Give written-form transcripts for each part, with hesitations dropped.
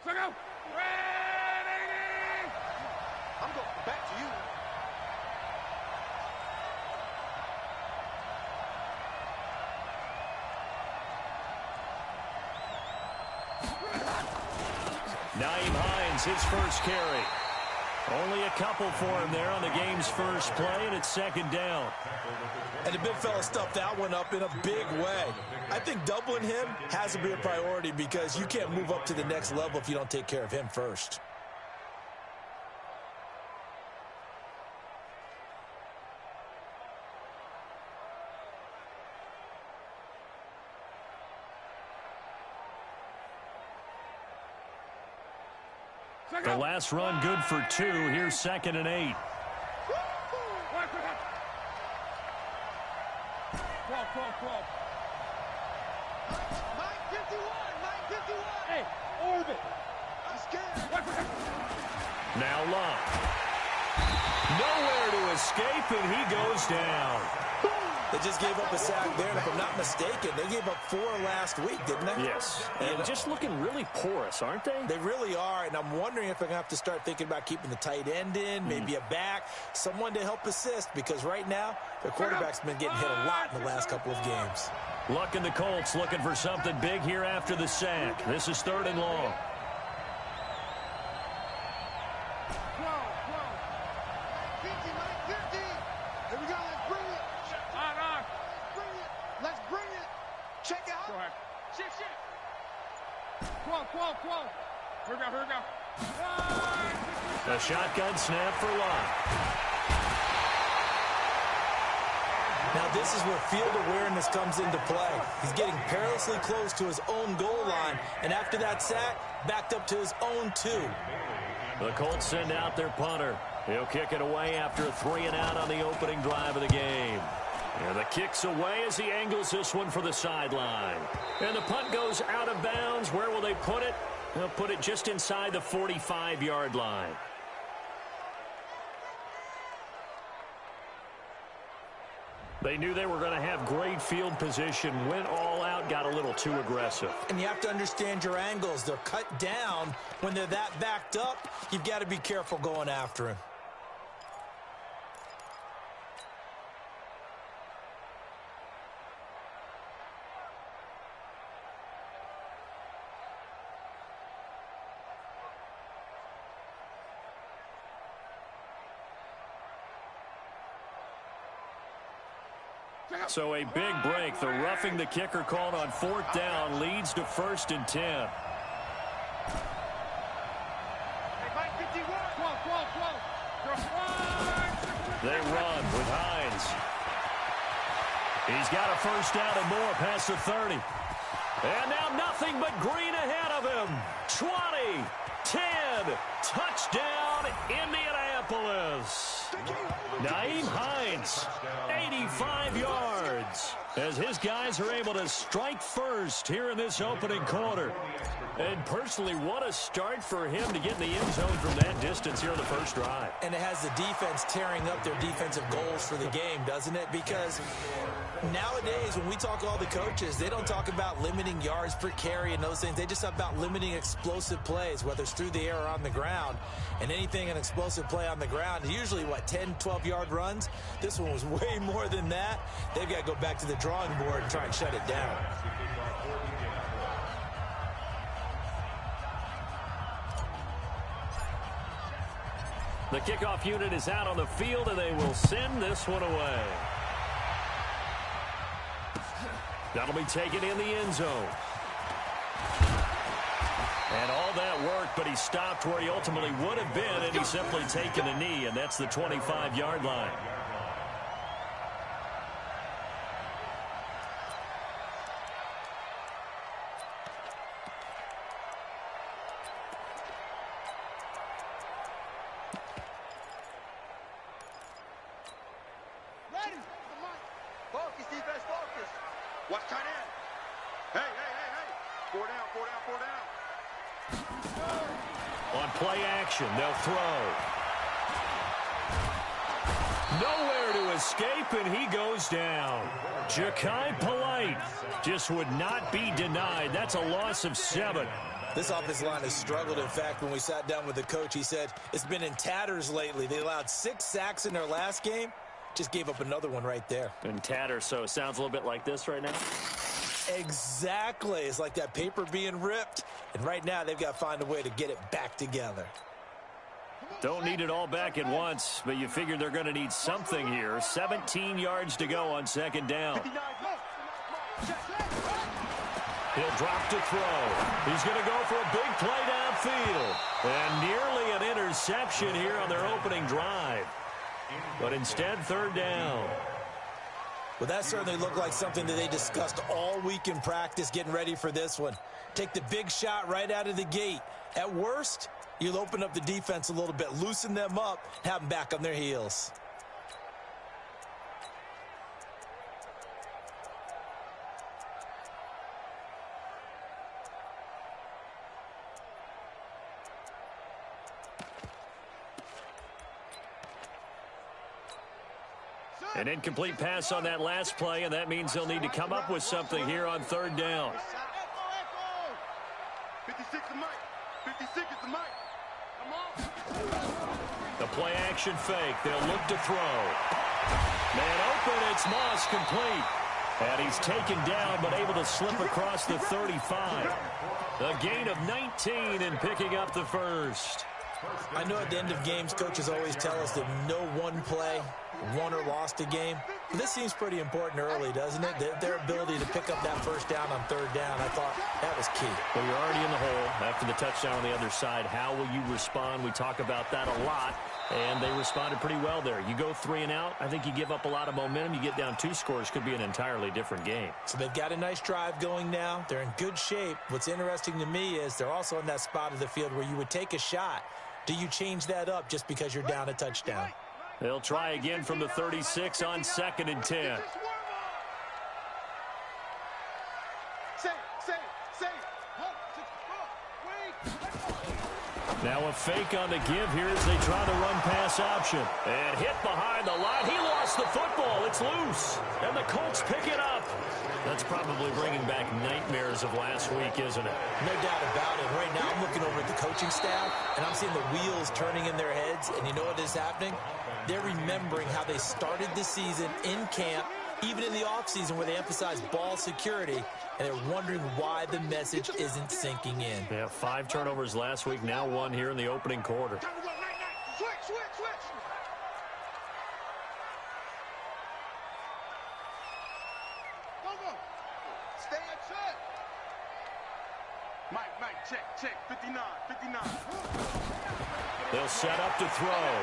I'm going back to you. Nyheim Hines, his first carry. Only a couple for him there on the game's first play, and it's second down. And the big fella stuffed that one up in a big way. I think doubling him has to be a priority because you can't move up to the next level if you don't take care of him first. The last run good for 2. Here's 2nd and 8. Hey, orbit. I'm scared. Now Love. Nowhere to escape, and he goes down. They just gave up a sack there, and if I'm not mistaken, they gave up 4 last week, didn't they? Yes, and just looking really porous, aren't they? They really are, and I'm wondering if they're going to have to start thinking about keeping the tight end in, maybe a back, someone to help assist, because right now, their quarterback's been getting hit a lot in the last couple of games. Luck in the Colts looking for something big here after the sack. This is 3rd and long. A shotgun snap for Love. Now this is where field awareness comes into play. He's getting perilously close to his own goal line, and after that sack, backed up to his own 2. The Colts send out their punter. He'll kick it away after a 3-and-out on the opening drive of the game. And the kick's away as he angles this one for the sideline. And the punt goes out of bounds. Where will they put it? They'll put it just inside the 45-yard line. They knew they were going to have great field position, went all out, got a little too aggressive. And you have to understand your angles. They're cut down. When they're that backed up, you've got to be careful going after him. So a big break. The roughing the kicker called on 4th down leads to 1st and 10. They run with Hines. He's got a 1st down and more past the 30. And now nothing but green ahead of him. 20, 10, touchdown Indianapolis. Nyheim Hines, 85 yards, as his guys are able to strike first here in this opening quarter. And personally, what a start for him to get in the end zone from that distance here on the first drive. And it has the defense tearing up their defensive goals for the game, doesn't it? Because nowadays, when we talk to all the coaches, they don't talk about limiting yards per carry and those things. They just talk about limiting explosive plays, whether it's through the air or on the ground. And anything an explosive play on the ground, usually, 10, 12-yard runs? This one was way more than that. They've got to go back to the drawing board and try and shut it down. The kickoff unit is out on the field, and they will send this one away. That'll be taken in the end zone. And all that work, but he stopped where he ultimately would have been, and he's simply taken a knee, and that's the 25-yard line. Focus, defense, focus. Watch tight end. Hey. 4 down. On play action, they'll throw. Nowhere to escape, and he goes down. Ja'Kai Polite just would not be denied. That's a loss of 7. This offensive line has struggled. In fact, when we sat down with the coach, he said it's been in tatters lately. They allowed 6 sacks in their last game. Just gave up another one right there. In tatters, so it sounds a little bit like this right now. Exactly. It's like that paper being ripped. And right now, they've got to find a way to get it back together. Don't need it all back at once, but you figure they're going to need something here. 17 yards to go on second down. He'll drop to throw. He's going to go for a big play downfield. And nearly an interception here on their opening drive. But instead, third down. Well, that certainly looked like something that they discussed all week in practice getting ready for this one. Take the big shot right out of the gate. At worst, you'll open up the defense a little bit, loosen them up, have them back on their heels. An incomplete pass on that last play, and that means they'll need to come up with something here on third down. 56 is Mike. 56 is the Mike. Come on. The play action fake. They'll look to throw. Man open. It's Moss complete. And he's taken down but able to slip across the 35. A gain of 19 and picking up the first. I know at the end of games, coaches always tell us that no one play won or lost a game. But this seems pretty important early, doesn't it? Their ability to pick up that first down on third down, I thought that was key. Well, you're already in the hole after the touchdown on the other side. How will you respond? We talk about that a lot, and they responded pretty well there. You go 3 and out, I think you give up a lot of momentum. You get down 2 scores, could be an entirely different game. So they've got a nice drive going now. They're in good shape. What's interesting to me is they're also in that spot of the field where you would take a shot. Do you change that up just because you're down a touchdown? They'll try again from the 36 on 2nd and 10. Now a fake on the give here as they try the run-pass option. And hit behind the line. He lost the football. It's loose. And the Colts pick it up. That's probably bringing back nightmares of last week, isn't it? No doubt about it. Right now I'm looking over at the coaching staff, and I'm seeing the wheels turning in their heads. And you know what is happening? They're remembering how they started the season in camp, even in the offseason where they emphasized ball security, and they're wondering why the message isn't sinking in. Yeah, 5 turnovers last week, now 1 here in the opening quarter. Switch. Stay at check. Mike, check. 59. They'll set up to throw.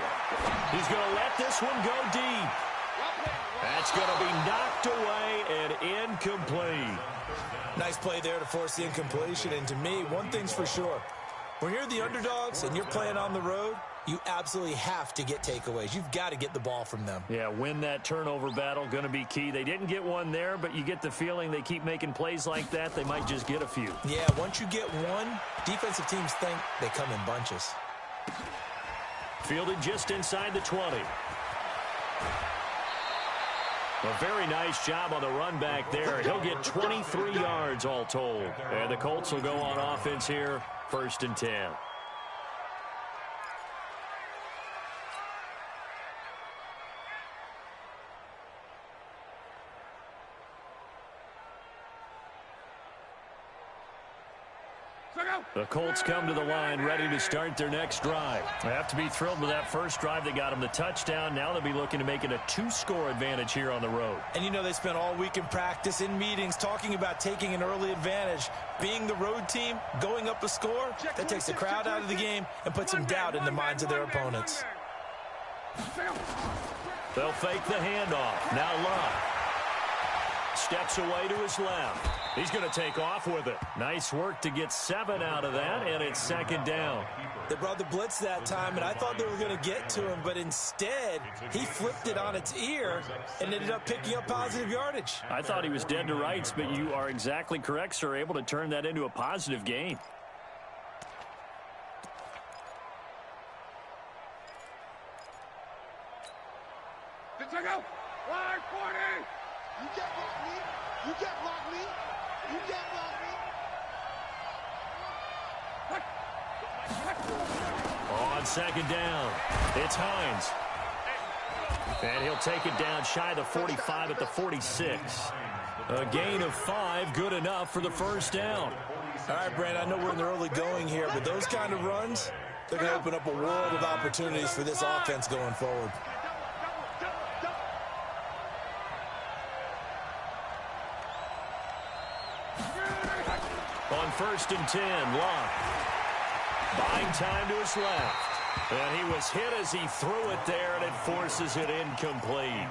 He's going to let this one go deep. That's going to be knocked away and incomplete. Nice play there to force the incompletion. And to me, one thing's for sure. When you're the underdogs and you're playing on the road, you absolutely have to get takeaways. You've got to get the ball from them. Yeah, win that turnover battle, going to be key. They didn't get one there, but you get the feeling they keep making plays like that, they might just get a few. Yeah, once you get one, defensive teams think they come in bunches. Fielded just inside the 20. A very nice job on the run back there. He'll get 23 yards all told. And the Colts will go on offense here, 1st and 10. The Colts come to the line ready to start their next drive. They have to be thrilled with that first drive that got them the touchdown. Now they'll be looking to make it a 2-score advantage here on the road. And you know they spent all week in practice, in meetings, talking about taking an early advantage. Being the road team, going up a score, that takes the crowd out of the game and puts some doubt in the minds of their opponents. They'll fake the handoff. Now Love steps away to his left. He's going to take off with it. Nice work to get 7 out of that, and it's 2nd down. They brought the blitz that time, and I thought they were going to get to him, but instead, he flipped it on its ear and ended up picking up positive yardage. I thought he was dead to rights, but you are exactly correct, sir, able to turn that into a positive gain. Line 40. You can't block me. You can't block me. You can't block me. second down. It's Hines. And he'll take it down shy of the 45 at the 46. A gain of 5, good enough for the first down. All right, Brand, I know we're in the early going here, but those kind of runs, they're going to open up a world of opportunities for this offense going forward. On 1st and 10, Locke. Buying time to his left. And he was hit as he threw it there, and it forces it incomplete.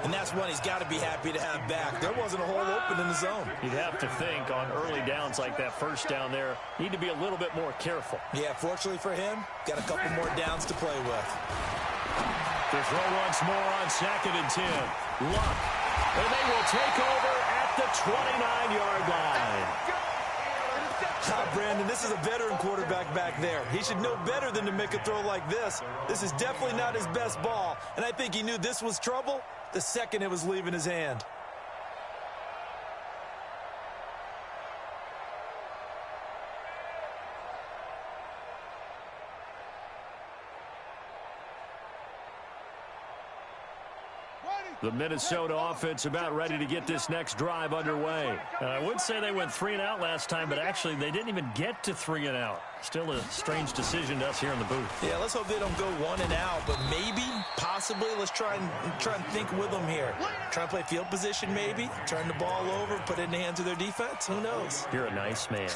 And that's one he's got to be happy to have back. There wasn't a hole open in the zone. You'd have to think on early downs like that first down there, need to be a little bit more careful. Yeah, fortunately for him, got a couple more downs to play with. The throw once more on 2nd and 10. Luck. And they will take over at the 29-yard line. Brandon, this is a veteran quarterback back there. He should know better than to make a throw like this. This is definitely not his best ball, and I think he knew this was trouble the second it was leaving his hand. The Minnesota offense about ready to get this next drive underway. I would say they went 3 and out last time, but actually they didn't even get to 3 and out. Still a strange decision to us here in the booth. Yeah, let's hope they don't go 1 and out, but maybe, possibly, let's try and think with them here. Try and play field position maybe, turn the ball over, put it in the hands of their defense. Who knows? You're a nice man.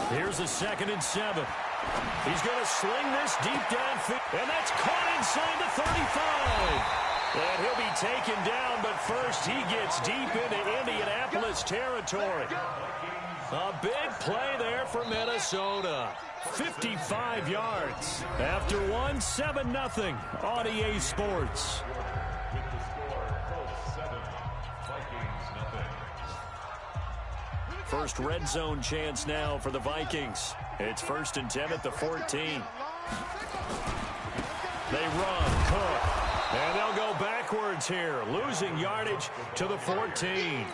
Here's a 2nd and 7. He's going to sling this deep downfield, and that's caught inside the 35. And he'll be taken down, but first he gets deep into Indianapolis territory. A big play there for Minnesota. 55 yards. After one, 7-0 on EA Sports. With the score, Colts 7, Vikings nothing. First red zone chance now for the Vikings. It's 1st and 10 at the 14. They run, Cook, and they'll go backwards here, losing yardage to the 14.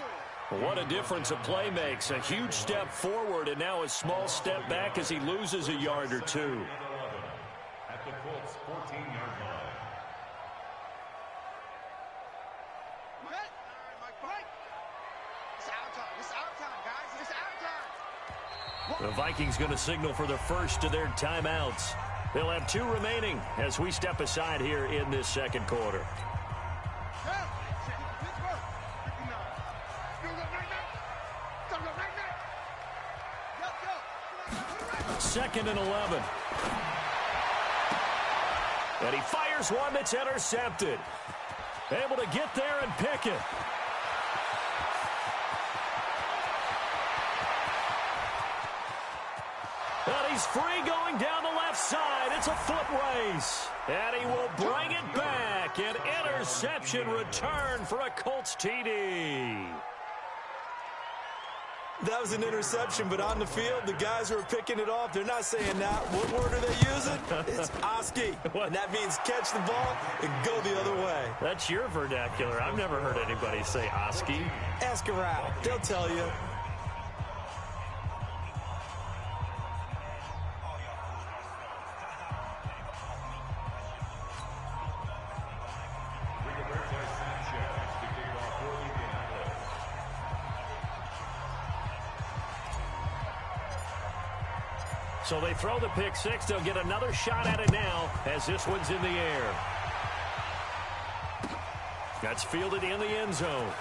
What a difference a play makes. A huge step forward and now a small step back as he loses a yard or two. At the Colts 14-yard line. The Vikings going to signal for the first of their timeouts. They'll have 2 remaining as we step aside here in this second quarter. 2nd and 11. And he fires one that's intercepted. Able to get there and pick it. And he's free going down the left side. It's a foot race. And he will bring it back. An interception return for a Colts TD. That was an interception, but on the field, the guys who are picking it off, they're not saying that. What word are they using? It's Oski. And that means catch the ball and go the other way. That's your vernacular. I've never heard anybody say Oski. Ask around. They'll tell you. So they throw the pick six. They'll get another shot at it now as this one's in the air. That's fielded in the end zone.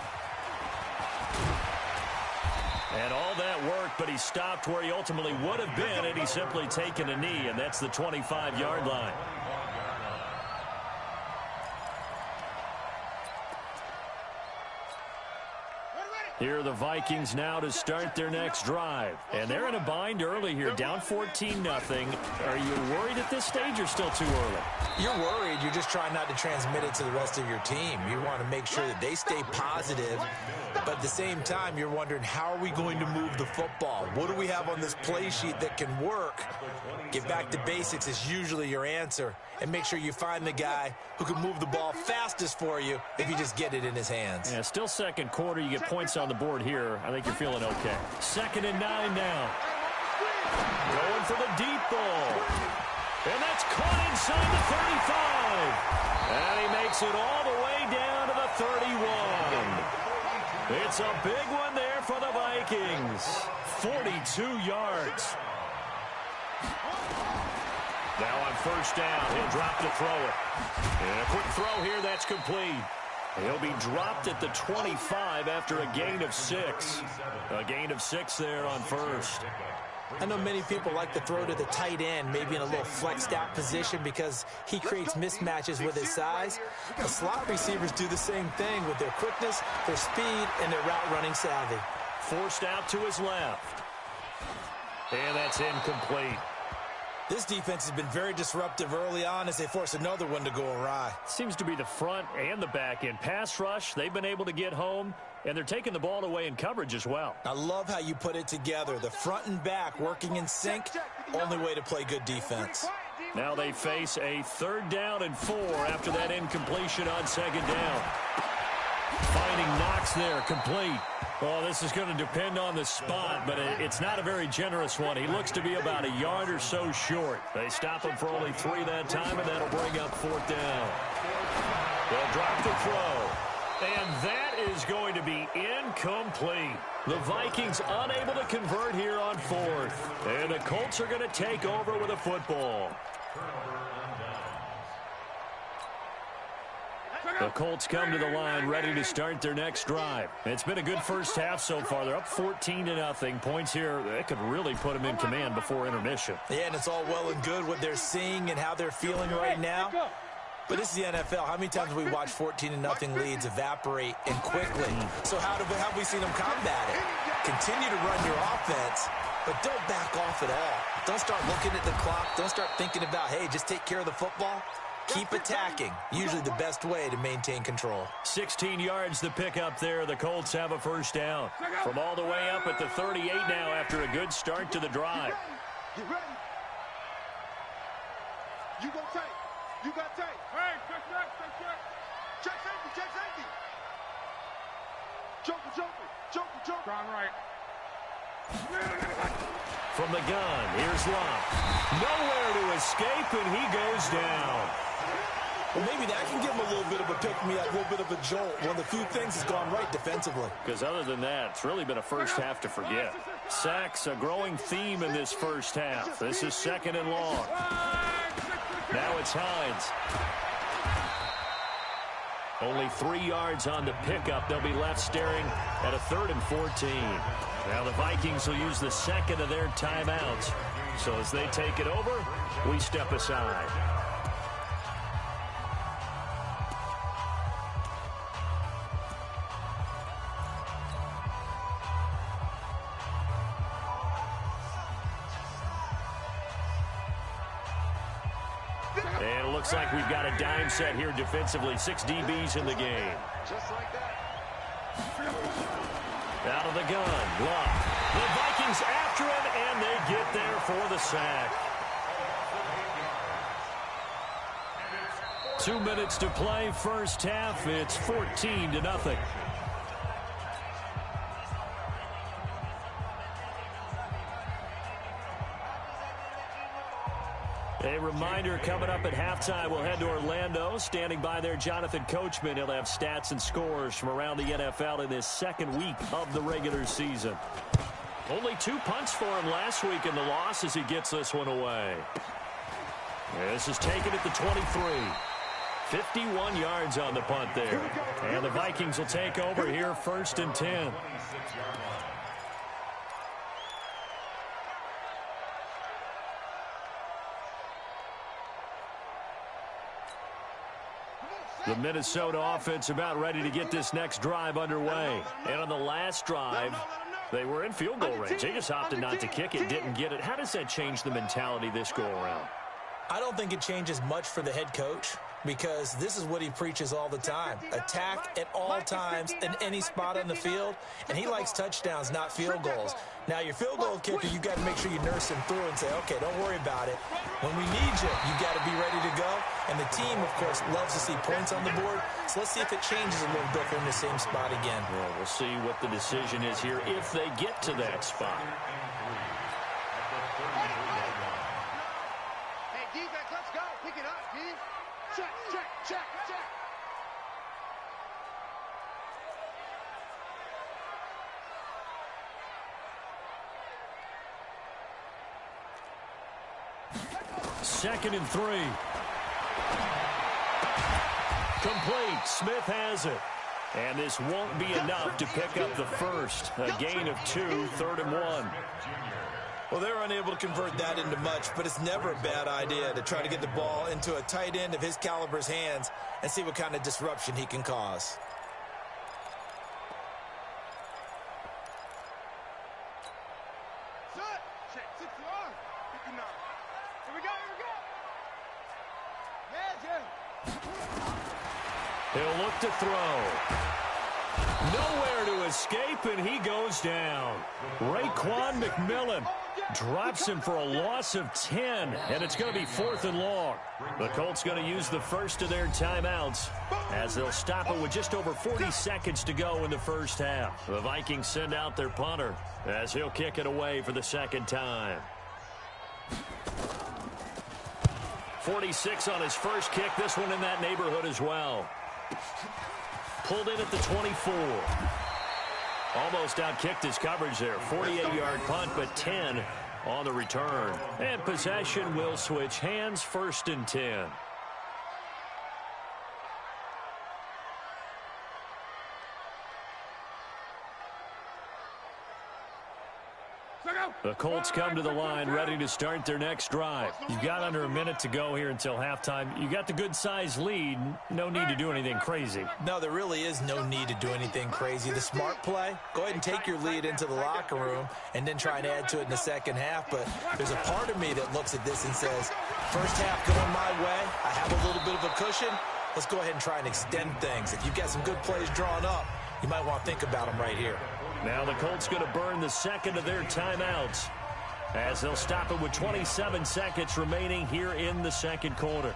And all that worked, but he stopped where he ultimately would have been had he simply taken a knee, and that's the 25-yard line. Here are the Vikings now to start their next drive. And they're in a bind early here, down 14-0. Are you worried at this stage or still too early? You're worried. You're just trying not to transmit it to the rest of your team. You want to make sure that they stay positive But at the same time, you're wondering, how are we going to move the football? What do we have on this play sheet that can work? Get back to basics is usually your answer. And make sure you find the guy who can move the ball fastest for you if you just get it in his hands. Yeah, still second quarter. You get points on the board here. I think you're feeling okay. 2nd and 9 now. Going for the deep ball. And that's caught inside the 35. And he makes it all the way down to the 31. It's a big one there for the Vikings. 42 yards. Now on 1st down, he'll drop to throw it. And a quick throw here, that's complete. He'll be dropped at the 25 after a gain of 6. A gain of 6 there on 1st. I know many people like to throw to the tight end, maybe in a little flexed out position because he creates mismatches with his size. The slot receivers do the same thing with their quickness, their speed, and their route running savvy. Forced out to his left. And that's incomplete. This defense has been very disruptive early on as they force another one to go awry. Seems to be the front and the back end. Pass rush, they've been able to get home, and they're taking the ball away in coverage as well. I love how you put it together. The front and back working in sync, only way to play good defense. Now they face a 3rd down and 4 after that incompletion on 2nd down. Finding Knox there, complete. Well, this is going to depend on the spot, but it's not a very generous one. He looks to be about a yard or so short. They stop him for only 3 that time, and that'll bring up 4th down. They'll drop the throw. And that is going to be incomplete. The Vikings unable to convert here on 4th. And the Colts are going to take over with a football. The Colts come to the line ready to start their next drive. It's been a good first half so far. They're up 14-0. Points here, they could really put them in command before intermission. Yeah, and it's all well and good what they're seeing and how they're feeling right now. But this is the NFL. How many times have we watched 14-0 leads evaporate and quickly? So how have we seen them combat it? Continue to run your offense, but don't back off at all. Don't start looking at the clock. Don't start thinking about, hey, just take care of the football. Keep attacking. Usually the best way to maintain control. 16 yards the pickup there. The Colts have a 1st down. From all the way up at the 38 now after a good start to the drive. Get ready. You go take. You got take. Hey, check. Check safety. Joker. Gone right. From the gun, here's Locke. Nowhere to escape, and he goes down. Well, maybe that can give him a little bit of a pick-me-up, a little bit of a jolt. One of the few things has gone right defensively. Because other than that, it's really been a first half to forget. Sacks, a growing theme in this first half. This is 2nd and long. Now it's Hines. Only 3 yards on the pickup. They'll be left staring at a 3rd and 14. Now the Vikings will use the 2nd of their timeouts. So as they take it over, we step aside. And it looks like we've got a dime set here defensively. 6 DBs in the game. Just like that. Out of the gun, Locke. The Vikings after him, and they get there for the sack. 2 minutes to play, first half. It's 14-0. A reminder, coming up at halftime, we'll head to Orlando. Standing by there, Jonathan Coachman. He'll have stats and scores from around the NFL in this 2nd week of the regular season. Only 2 punts for him last week in the loss as he gets this one away. This is taken at the 23. 51 yards on the punt there. And the Vikings will take over here 1st and 10. The Minnesota offense about ready to get this next drive underway. And on the last drive, they were in field goal range. They just opted not to kick it, didn't get it. How does that change the mentality this go-around? I don't think it changes much for the head coach because this is what he preaches all the time. Attack at all times in any spot on the field, and he likes touchdowns, not field goals. Now, your field goal kicker, you've got to make sure you nurse him through and say, okay, don't worry about it. When we need you, you've got to be ready to go. And the team, of course, loves to see points on the board. So let's see if it changes a little bit in the same spot again. Well, we'll see what the decision is here if they get to that spot. Hey, defense, let's go. Pick it up, D. Check, check, check, check. Second and 3. Complete. Smith has it. And this won't be enough to pick up the first. A gain of 2, 3rd and 1. Well, they're unable to convert that into much, but it's never a bad idea to try to get the ball into a tight end of his caliber's hands and see what kind of disruption he can cause. Check, 60-yard. 59. Here we go, here we go. Yeah. He'll look to throw. Nowhere to escape, and he goes down. Raekwon McMillan drops him for a loss of 10, and it's going to be 4th and long. The Colts going to use the first of their timeouts as they'll stop it with just over 40 seconds to go in the first half. The Vikings send out their punter as he'll kick it away for the second time. 46 on his first kick. This one in that neighborhood as well. Pulled in at the 24. Almost outkicked his coverage there. 48-yard punt, but 10 on the return. And possession will switch hands, 1st and 10. The Colts come to the line ready to start their next drive. You've got under a minute to go here until halftime. You got the good-sized lead. No need to do anything crazy. No, there really is no need to do anything crazy. The smart play, go ahead and take your lead into the locker room and then try and add to it in the second half. But there's a part of me that looks at this and says, first half going my way. I have a little bit of a cushion. Let's go ahead and try and extend things. If you've got some good plays drawn up, you might want to think about them right here. Now the Colts going to burn the second of their timeouts as they'll stop it with 27 seconds remaining here in the second quarter.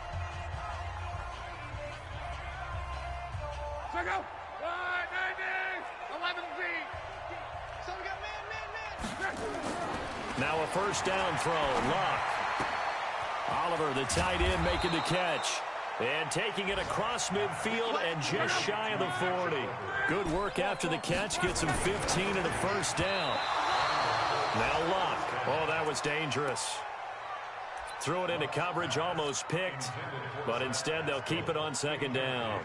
Check out. 11 feet. So we got man. Now a first down throw. Luck. Oliver, the tight end, making the catch. And taking it across midfield and just shy of the 40. Good work after the catch. Gets him 15 and a first down. Now Luck. Oh, that was dangerous. Threw it into coverage, almost picked. But instead, they'll keep it on second down.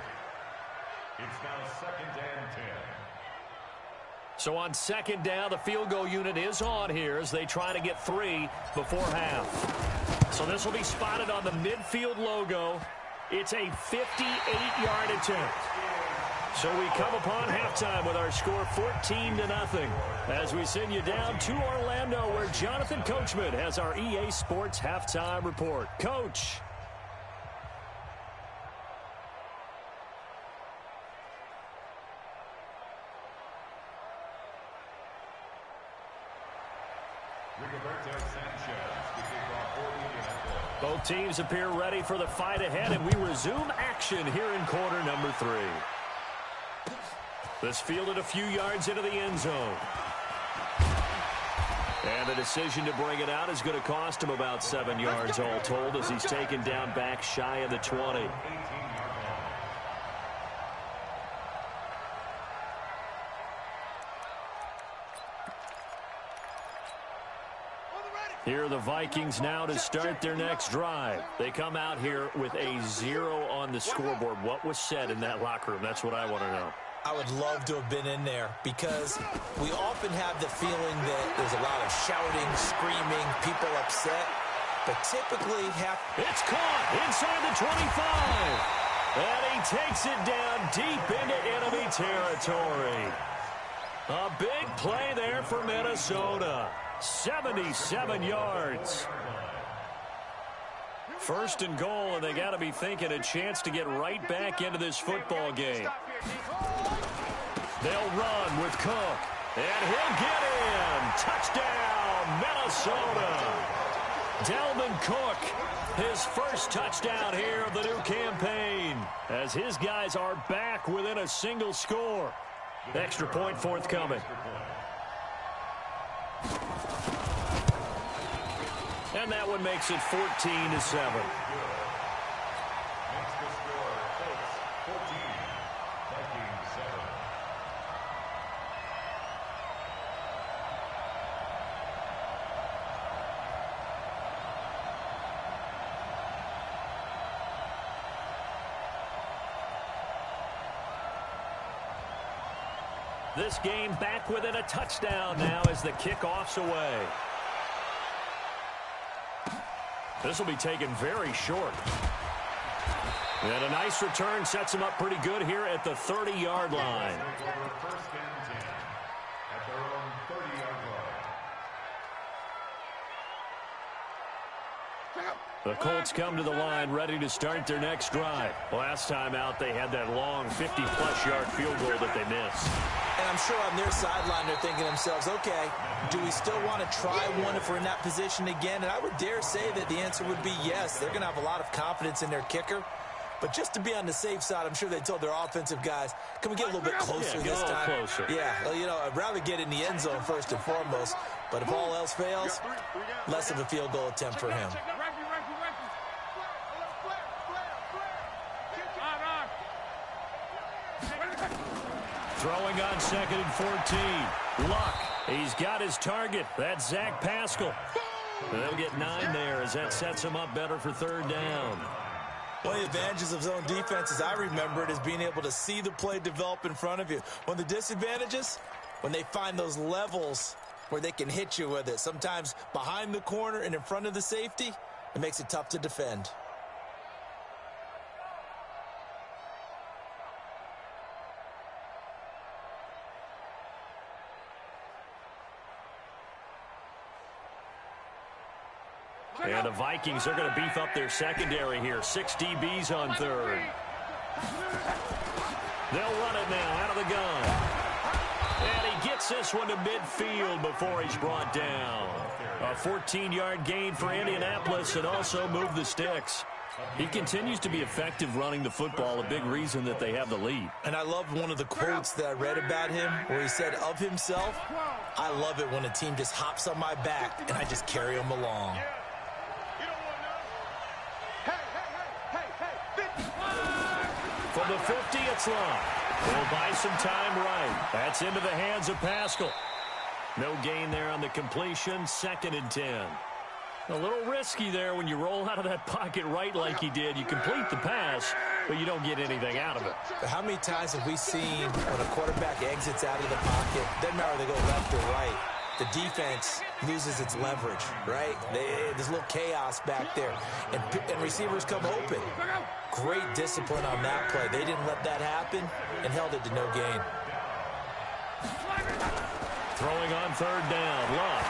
It's now 2nd and 10. So on second down, the field goal unit is on here as they try to get 3 before half. So this will be spotted on the midfield logo. It's a 58-yard attempt. So we come upon halftime with our score 14-0 as we send you down to Orlando where Jonathan Coachman has our EA Sports halftime report. Coach. Both teams appear ready for the fight ahead, and we resume action here in quarter number 3. This fielded a few yards into the end zone. And the decision to bring it out is going to cost him about 7 yards all told as he's taken down back shy of the 20. Here are the Vikings now to start their next drive. They come out here with a 0 on the scoreboard. What was said in that locker room? That's what I want to know. I would love to have been in there because we often have the feeling that there's a lot of shouting, screaming, people upset. But typically it's caught inside the 25. And he takes it down deep into enemy territory. A big play there for Minnesota. 77 yards. First and goal, and they got to be thinking a chance to get right back into this football game. They'll run with Cook, and he'll get in. Touchdown, Minnesota. Dalvin Cook, his first touchdown here of the new campaign, as his guys are back within a single score. Extra point forthcoming. And that one makes it 14-7. Next to score, Colts 14, Vikings 7. This game back within a touchdown now as the kickoff's away. This will be taken very short. And a nice return sets him up pretty good here at the 30-yard line. First and 10 at their own 30-yard line. The Colts come to the line ready to start their next drive. Last time out, they had that long 50-plus yard field goal that they missed. And I'm sure on their sideline they're thinking to themselves, okay, do we still want to try one if we're in that position again? And I would dare say that the answer would be yes. They're going to have a lot of confidence in their kicker. But just to be on the safe side, I'm sure they told their offensive guys, can we get a little bit closer this time? Closer. Yeah, well, you know, I'd rather get in the end zone first and foremost. But if all else fails, less of a field goal attempt for him. Throwing on 2nd and 14. Luck. He's got his target. That's Zach Pascal. They'll get 9 there as that sets him up better for 3rd down. One of the advantages of zone defense, as I remember it, is being able to see the play develop in front of you. One of the disadvantages, when they find those levels where they can hit you with it, sometimes behind the corner and in front of the safety, it makes it tough to defend. And the Vikings are going to beef up their secondary here. 6 DBs on 3rd. They'll run it now out of the gun. And he gets this one to midfield before he's brought down. A 14-yard gain for Indianapolis and also move the sticks. He continues to be effective running the football, a big reason that they have the lead. And I love one of the quotes that I read about him where he said of himself, I love it when a team just hops on my back and I just carry them along. From the 50, it's long. We'll buy some time right. That's into the hands of Pascal. No gain there on the completion. 2nd and 10. A little risky there when you roll out of that pocket right like he did. You complete the pass, but you don't get anything out of it. How many times have we seen when a quarterback exits out of the pocket, doesn't matter whether they go left or right, the defense loses its leverage, right? There's a little chaos back there, and receivers come open. Great discipline on that play. They didn't let that happen and held it to no gain. Throwing on 3rd down, Luck.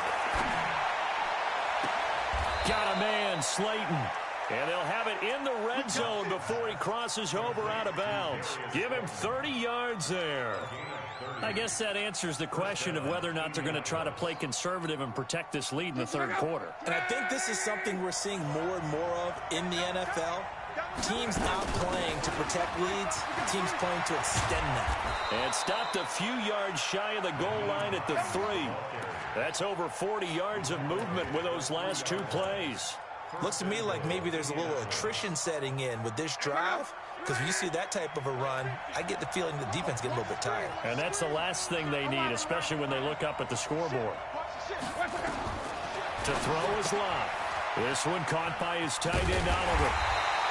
Got a man, Slayton. And they'll have it in the red zone before he crosses over out of bounds. Give him 30 yards there. I guess that answers the question of whether or not they're going to try to play conservative and protect this lead in the 3rd quarter. And I think this is something we're seeing more and more of in the NFL. Teams not playing to protect leads, teams playing to extend that. And stopped a few yards shy of the goal line at the 3. That's over 40 yards of movement with those last 2 plays. Looks to me like maybe there's a little attrition setting in with this drive, because when you see that type of a run, I get the feeling the defense gets a little bit tired. And that's the last thing they need, especially when they look up at the scoreboard. To throw is Lott. This one caught by his tight end, Oliver.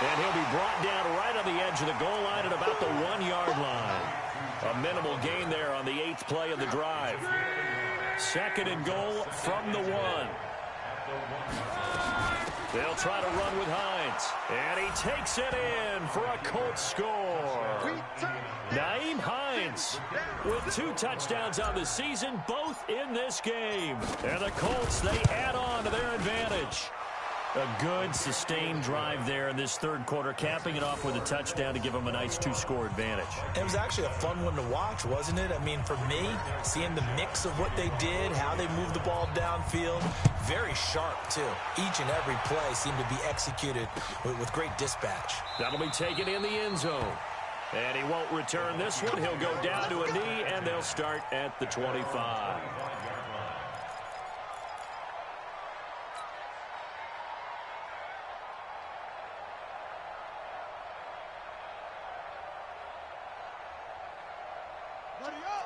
And he'll be brought down right on the edge of the goal line at about the 1-yard line. A minimal gain there on the 8th play of the drive. 2nd and goal from the 1. They'll try to run with Hines. And he takes it in for a Colts score. Nyheim Hines with 2 touchdowns on the season, both in this game. And the Colts, they add on to their advantage. A good, sustained drive there in this third quarter, capping it off with a touchdown to give them a nice two-score advantage. It was actually a fun one to watch, wasn't it? I mean, for me, seeing the mix of what they did, how they moved the ball downfield, very sharp, too. Each and every play seemed to be executed with great dispatch. That'll be taken in the end zone. And he won't return this one. He'll go down to a knee, and they'll start at the 25.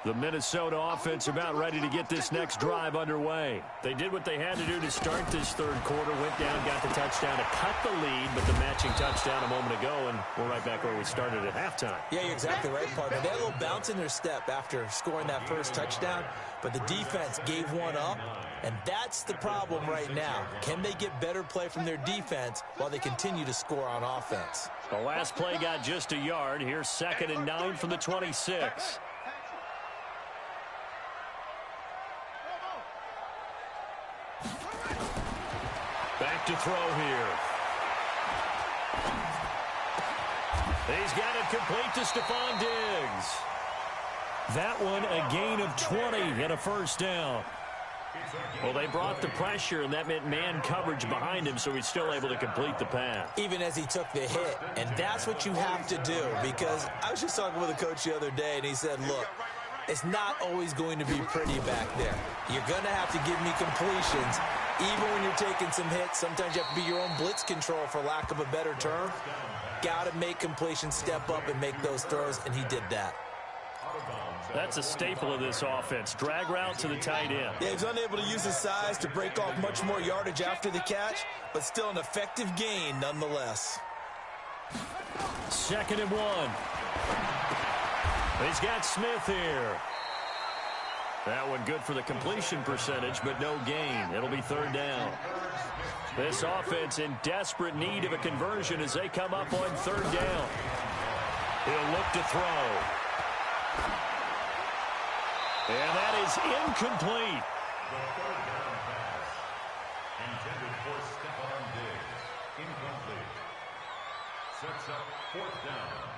The Minnesota offense about ready to get this next drive underway. They did what they had to do to start this third quarter, went down, got the touchdown to cut the lead, but the matching touchdown a moment ago, and we're right back where we started at halftime. Yeah, you're exactly right, partner. They had a little bounce in their step after scoring that first touchdown, but the defense gave one up, and that's the problem right now. Can they get better play from their defense while they continue to score on offense? The last play got just a yard. Here's 2nd and 9 from the 26. Back to throw here. He's got it complete to Stephon Diggs. That one a gain of 20 and a first down. Well, they brought the pressure, and that meant man coverage behind him, so he's still able to complete the pass. Even as he took the hit, and that's what you have to do, because I was just talking with a coach the other day, and he said, look, it's not always going to be pretty back there. You're going to have to give me completions. Even when you're taking some hits, sometimes you have to be your own blitz control, for lack of a better term. Got to make completions, step up, and make those throws, and he did that. That's a staple of this offense. Drag route to the tight end. Yeah, he's unable to use his size to break off much more yardage after the catch, but still an effective gain nonetheless. 2nd and 1. He's got Smith here. That one good for the completion percentage, but no gain. It'll be 3rd down. This offense in desperate need of a conversion as they come up on 3rd down. He'll look to throw. And that is incomplete. The 3rd down pass intended for Stephon Diggs. Incomplete. Sets up 4th down.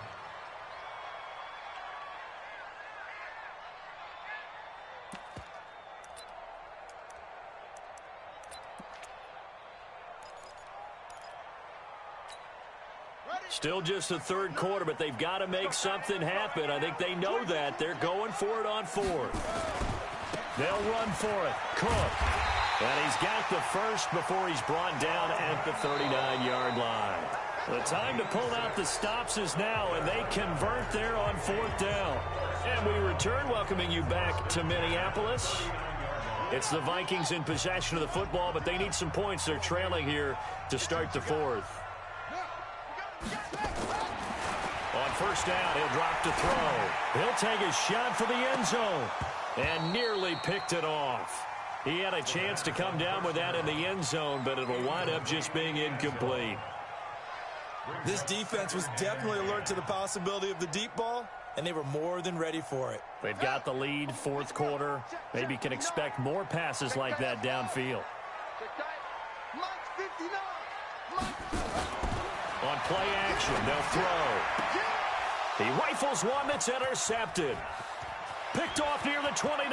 Still just the third quarter, but they've got to make something happen. I think they know that. They're going for it on 4th. They'll run for it. Cook. And he's got the first before he's brought down at the 39-yard line. The time to pull out the stops is now, and they convert there on 4th down. And we return, welcoming you back to Minneapolis. It's the Vikings in possession of the football, but they need some points. They're trailing here to start the 4th. On 1st down, he'll drop to throw. He'll take a shot for the end zone and nearly picked it off. He had a chance to come down with that in the end zone, but it'll wind up just being incomplete. This defense was definitely alert to the possibility of the deep ball, and they were more than ready for it. They've got the lead, 4th quarter. Maybe can expect more passes like that downfield. On play action, they'll throw. He rifles one that's intercepted. Picked off near the 29.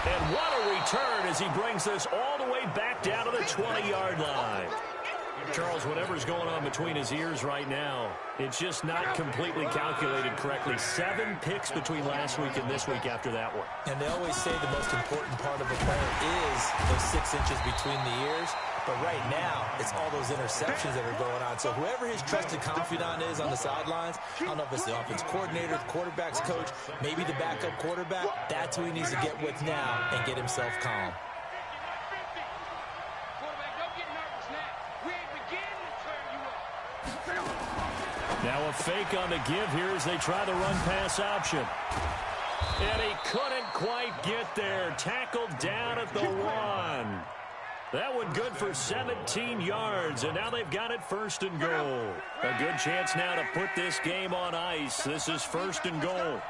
And what a return as he brings this all the way back down to the 20-yard line. Charles, whatever's going on between his ears right now, it's just not completely calculated correctly. 7 picks between last week and this week after that one. And they always say the most important part of a player is those 6 inches between the ears. But right now, it's all those interceptions that are going on. So whoever his trusted confidant is on the sidelines, I don't know if it's the offense coordinator, the quarterback's coach, maybe the backup quarterback, that's who he needs to get with now and get himself calm. Now a fake on the give here as they try the run-pass option. And he couldn't quite get there. Tackled down at the 1. That one good for 17 yards, and now they've got it 1st and goal. A good chance now to put this game on ice. This is 1st and goal.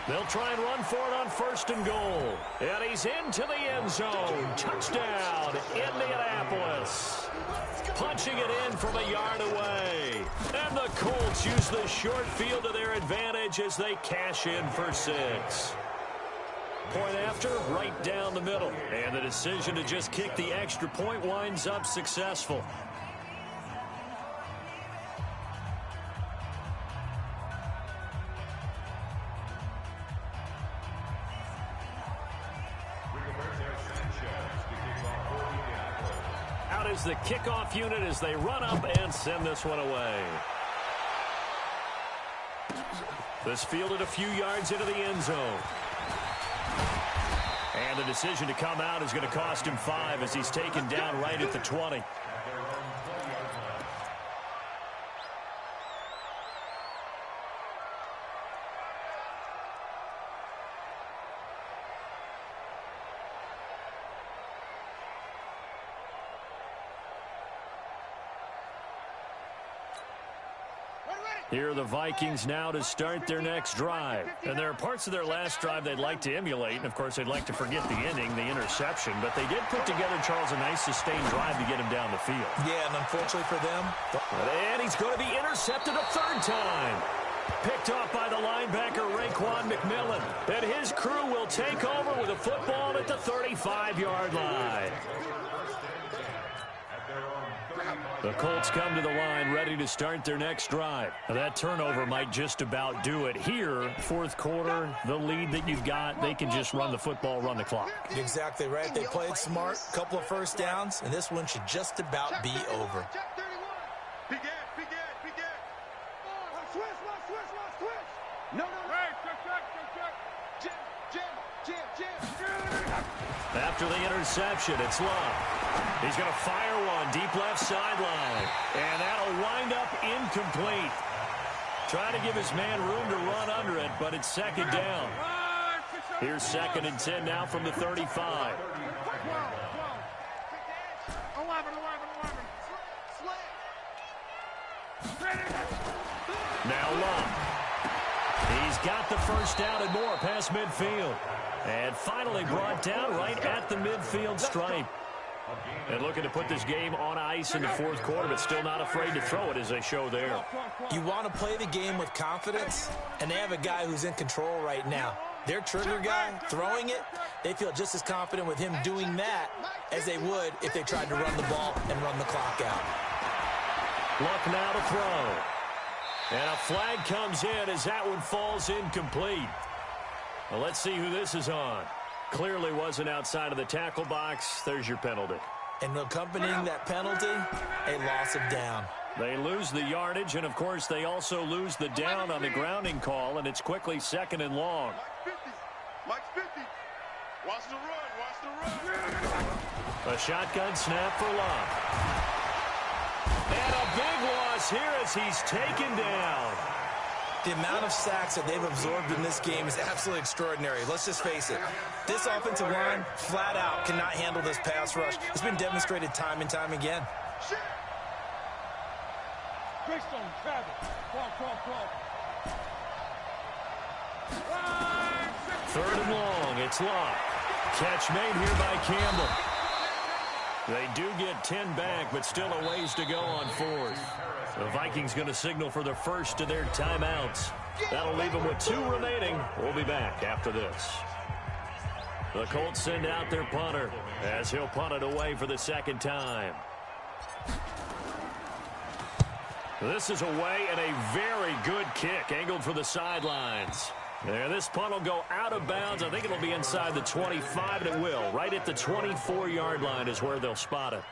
They'll try and run for it on 1st and goal. And he's into the end zone. Touchdown, Indianapolis. Punching it in from a yard away. And the Colts use the short field to their advantage as they cash in for 6. Point after, right down the middle. And the decision to just kick the extra point winds up successful. Out is the kickoff unit as they run up and send this one away. This fielded a few yards into the end zone. And the decision to come out is going to cost him 5 as he's taken down right at the 20. Here are the Vikings now to start their next drive. And there are parts of their last drive they'd like to emulate. And, of course, they'd like to forget the ending, the interception. But they did put together, Charles, a nice sustained drive to get him down the field. Yeah, and unfortunately for them. And he's going to be intercepted a 3rd time. Picked off by the linebacker, Raekwon McMillan. And his crew will take over with a football at the 35-yard line. The Colts come to the line ready to start their next drive. Now, that turnover might just about do it. Here, 4th quarter, the lead that you've got, they can just run the football, run the clock. Exactly right. They played smart, couple of first downs, and this one should just about be over. Begin. Switch. No. Hey, check. Jim. After the interception, it's Love. He's going to fire one deep left sideline. And that'll wind up incomplete. Trying to give his man room to run under it, but it's 2nd down. Here's 2nd and 10 now from the 35. 11. Now Love. He's got the first down and more past midfield. And finally brought down right at the midfield stripe. And looking to put this game on ice in the 4th quarter, but still not afraid to throw it as they show there. You want to play the game with confidence, and they have a guy who's in control right now. Their trigger guy throwing it, they feel just as confident with him doing that as they would if they tried to run the ball and run the clock out. Luck now to throw. And a flag comes in as that one falls incomplete. Well, let's see who this is on. Clearly wasn't outside of the tackle box. There's your penalty. And accompanying that penalty, a loss of down. They lose the yardage, and, of course, they also lose the down on the grounding call, and it's quickly 2nd and long. Mike's 50. Watch the run. A shotgun snap for Love. And a big loss here as he's taken down. The amount of sacks that they've absorbed in this game is absolutely extraordinary. Let's just face it. This offensive line, flat out, cannot handle this pass rush. It's been demonstrated time and time again. Third and long. It's Love. Catch made here by Campbell. They do get 10 back, but still a ways to go on 4th. The Vikings going to signal for the first of their timeouts. That'll leave them with 2 remaining. We'll be back after this. The Colts send out their punter as he'll punt it away for the 2nd time. This is away and a very good kick angled for the sidelines. There, this punt will go out of bounds. I think it'll be inside the 25, and it will. Right at the 24-yard line is where they'll spot it.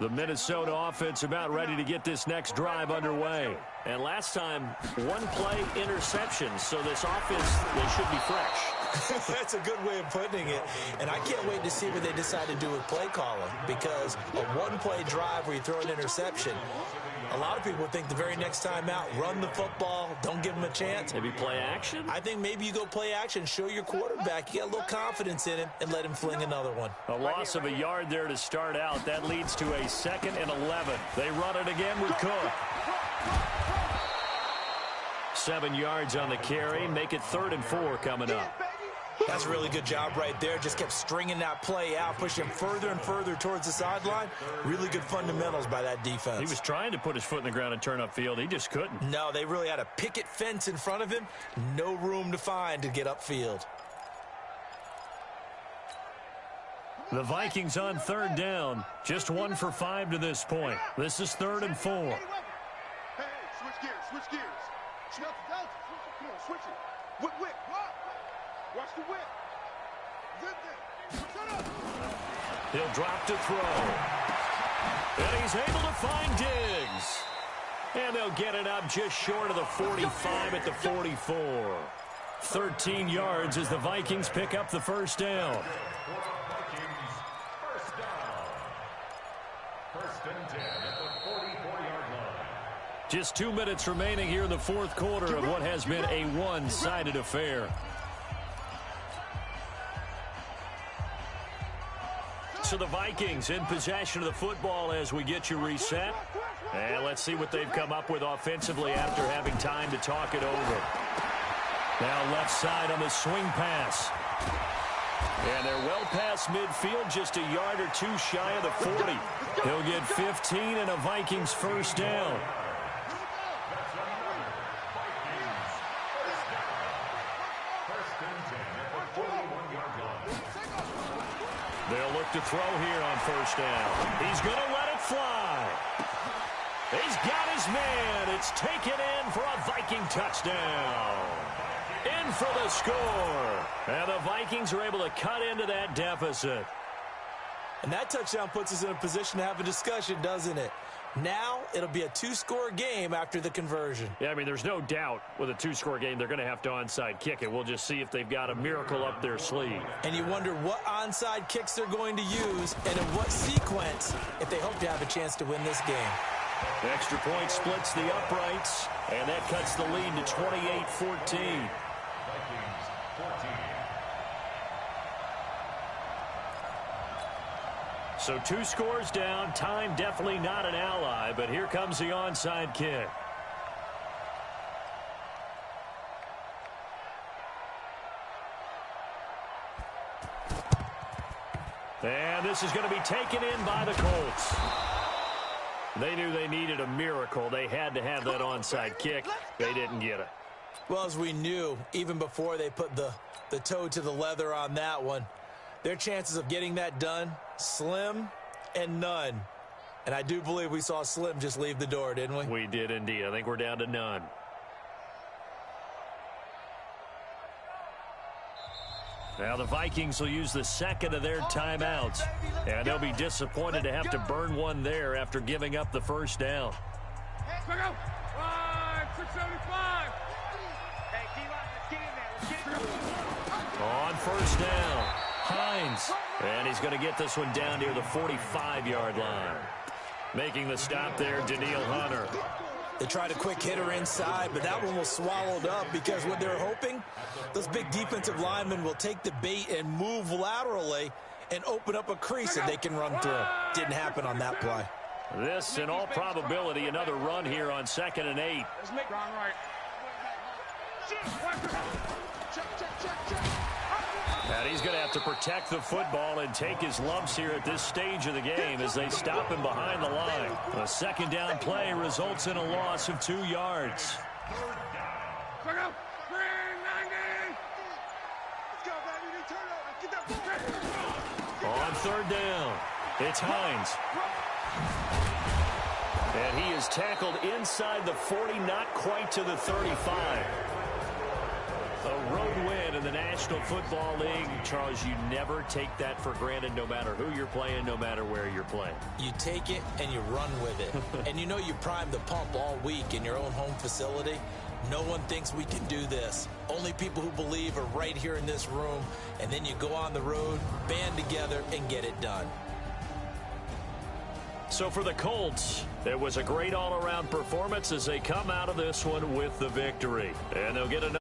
The Minnesota offense about ready to get this next drive underway. And last time, 1 play interception, so this offense, they should be fresh. That's a good way of putting it. And I can't wait to see what they decide to do with play calling, because a one-play drive where you throw an interception, a lot of people think the very next time out, run the football, don't give them a chance. Maybe play action? I think maybe you go play action, show your quarterback you got a little confidence in him, and let him fling another one. A loss of a yard there to start out. That leads to a 2nd and 11. They run it again with Cook. 7 yards on the carry. Make it 3rd and 4 coming up. That's a really good job right there. Just kept stringing that play out, pushing him further and further towards the sideline. Really good fundamentals by that defense. He was trying to put his foot in the ground and turn upfield. He just couldn't. No, they really had a picket fence in front of him. No room to find to get upfield. The Vikings on 3rd down. Just 1 for 5 to this point. This is 3rd and 4. Hey, switch gears, switch gears. Come on, switch it. Whip. Watch the whip. He'll drop to throw. And he's able to find Diggs. And they'll get it up just short of the 45 at the 44. 13 yards as the Vikings pick up the 1st down. Vikings, 1st down. 1st and 10 at the 44-yard line. Just 2 minutes remaining here in the 4th quarter of what has been a one-sided affair. So the Vikings in possession of the football as we get you reset. And let's see what they've come up with offensively after having time to talk it over. Now left side on the swing pass. And they're well past midfield, just a yard or 2 shy of the 40. He'll get 15 and a Vikings 1st down. They'll look to throw here on 1st down. He's going to let it fly. He's got his man. It's taken in for a Viking touchdown. In for the score. And the Vikings are able to cut into that deficit. And that touchdown puts us in a position to have a discussion, doesn't it? Now it'll be a 2-score game after the conversion. Yeah, I mean, there's no doubt with a 2-score game they're going to have to onside kick it. We'll just see if they've got a miracle up their sleeve. And you wonder what onside kicks they're going to use and in what sequence if they hope to have a chance to win this game. Extra point splits the uprights, and that cuts the lead to 28-14. Vikings, 14. So 2 scores down. Time definitely not an ally, but here comes the onside kick. And this is going to be taken in by the Colts. They knew they needed a miracle. They had to have that onside kick. They didn't get it. Well, as we knew, even before they put the toe to the leather on that one, their chances of getting that done, slim and none. And I do believe we saw Slim just leave the door, didn't we? We did indeed. I think we're down to none. Now the Vikings will use the 2nd of their timeouts. And they'll be disappointed to have to burn one there after giving up the 1st down. Check out. 675. Hey, let's get in there. Let's get in there. On 1st down, Hines. And he's going to get this one down near the 45-yard line. Making the stop there, Daniil Hunter. They tried a quick hitter inside, but that one was swallowed up because what they're hoping, those big defensive linemen will take the bait and move laterally and open up a crease that they can run through. Didn't happen on that play. This, in all probability, another run here on 2nd and 8. Let's make Ron right. And he's going to have to protect the football and take his lumps here at this stage of the game as they stop him behind the line. A 2nd down play results in a loss of 2 yards. On 3rd down, it's Hines. And he is tackled inside the 40, not quite to the 35. A road win in the National Football League. Charles, you never take that for granted no matter who you're playing, no matter where you're playing. You take it and you run with it. And you know you primed the pump all week in your own home facility. No one thinks we can do this. Only people who believe are right here in this room. And then you go on the road, band together, and get it done. So for the Colts, it was a great all-around performance as they come out of this one with the victory. And they'll get another.